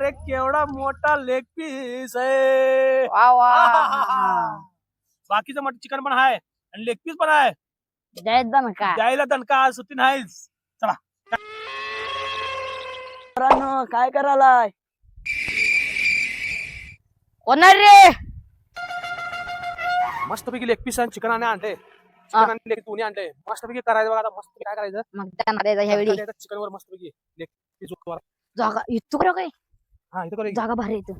अरे केवढा मोठा लेग पीस आहे. वा वा. बाकीचं चिकन पण आहे आणि लेग पीस पण आहे. जय दणका. द्यायला दणका सुट्टी नाहीच. चला काय करायलाय? कोणार रे? मस्तपैकी लेग पीस आणि चिकन आणले. चिकन आणि लेग दोन्ही आणले. मस्तपैकी करायचं बघा आता. मस्त काय करायचं मग त्यांना द्यायचा ह्यावेळी चिकन वर मस्तपैकी लेग पीस वर. जागा इथं करू काय? हा इथं करू. जागा भारी इथं.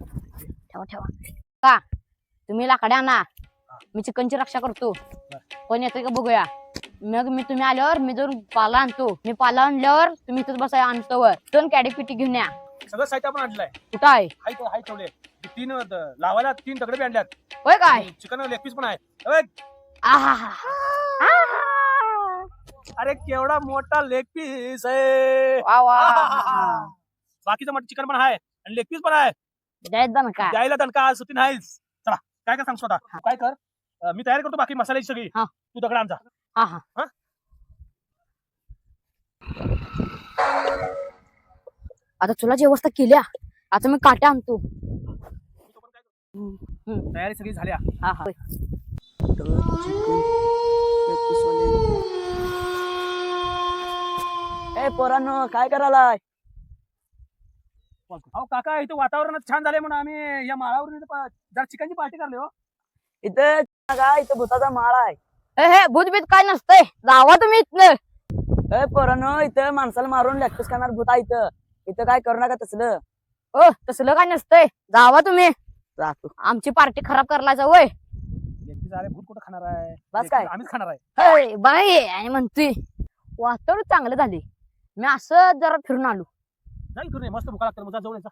ठेवा ठेवा का तुम्ही लाकडे आणा, मी चिकनची रक्षा करतो. कोण येतोय का बघूया. मग तुम्ही आल्यावर मी जाऊन पाला आणतो. मी पाला आणल्यावर तुम्ही इथंच बसाय आणतो. दोन कॅडी पिटी घेऊन या. सगळं साहित्य आपण आणलंय. कुठं आहे? हाय ठेवले. 3 लावायला 3 दगड बी आणल्यात. होय काय? चिकन लेग पीस पण आहे. आहा. अरे केवढा मोठा लेग पीस आहे. वा वा. बाकीचं चिकन पण आहे आणि लेग पीस पण आहे. जय दणका. द्यायला दणका सुट्टी नाहीच. चला काय काय सांगतो आता. काय कर, मी तयारी करतो बाकी मसाल्याची सगळी. हा. तू दगड आणजा. हा हा. आता तुला जी व्यवस्था केल्या, आता मी काट्या आणतो. तयारी सगळी झाल्या. हा हा. ए पोरांनो काय करायलाय? अहो काका इथं वातावरणच छान झाले म्हणून आम्ही या माळावर जरा चिकनची पार्टी करले. हो इथं काय इथं भूताचा माळा आहे. हे भूतबीत काय नसतंय. जावा तुम्ही इथलं. ए पोरांनो इथं माणसाला मारून लॅक्टस करणार भूत आहे इथं. इथं काय करू नका तसलं. ओ तसलं काय नसतंय. जावा तुम्ही. जातो. आमची पार्टी खराब करायचा वय. अरे भूत कुठं खाणार आहे? बस काय? आम्हीच खाणार आहे. बाई आणि म्हणतोय वातावरण चांगलं झाले. मी असं जरा फिरून आलो. नाही फिरून मस्त भुका लागतात. मग जाऊन यायचा.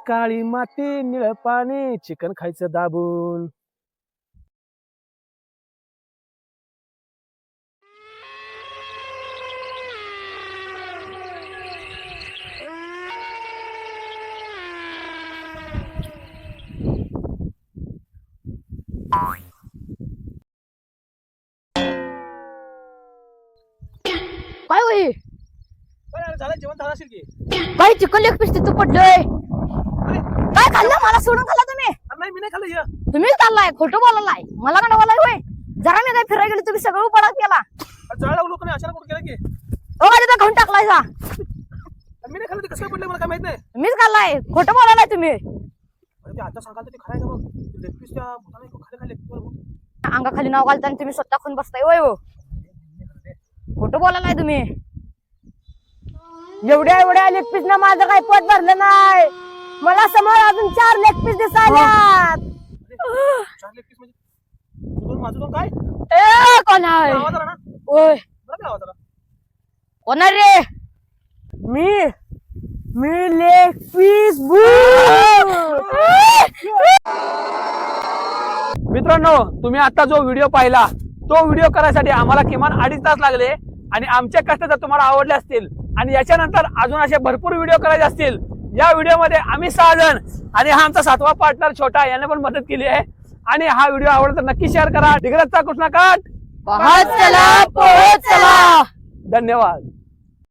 काळी माती निळ पाणी चिकन खायचं दाबून. काय होई? झालं जेवण झालं असेल की. काय चिकन लेग पीस तिथं पडलंय. काय खाल्लं? मला सोडून खाल्ला तुम्ही? नाही मी नाही खाल्लं हे. तुम्हीच खाल्लाय. खोटं बोलायलाय. मला का बोलाय होय? जरा मी काय फिरायला गेलो तुम्ही सगळं उपाडाच केला. जळा लोक नाही अशाला कुठं केलं की. माझ्या खाऊन टाकलायचा. मी नाही खाल्लं. ते कसं पडलं मला काय माहित नाही. तुम्हीच खाल्लाय. खोटं बोलायलाय तुम्ही. ते आता सांगाल ते खायचं मग लेग पीस त्या भूताने खाली खाली अंगाखाली नाव घालता आणि तुम्ही स्वतः खाऊन बसताय होय. हो खोटं बोलायलाय तुम्ही. एवढ्या लेग पीस ना माझं काही पोट भरलं नाही. मला समोर अजून 4 लेग पीस दिसायल्यात. 4 लेग पीस म्हणजे तुझं माझं दोन काय कोण आहे? आवाज आला ना. ओय बरं आवाज आला. कोण आहे रे? मी लेग पीस. मित्रांनो तुम्ही आता जो व्हिडिओ पाहिला तो व्हिडिओ करायसाठी आम्हाला किमान 2.5 तास लागले आणि आमचे कष्ट जर तुम्हाला आवडले असतील आणि याच्यानंतर अजून असे भरपूर व्हिडिओ करायचे असतील. या व्हिडिओमध्ये आम्ही 6 जण आणि हा आमचा 7वा पार्टनर छोटा याने पण मदत केली आहे. आणि हा व्हिडिओ आवडला तर नक्की शेअर करा. डिग्रजचा कृष्णा काट. पोहोच चला. धन्यवाद.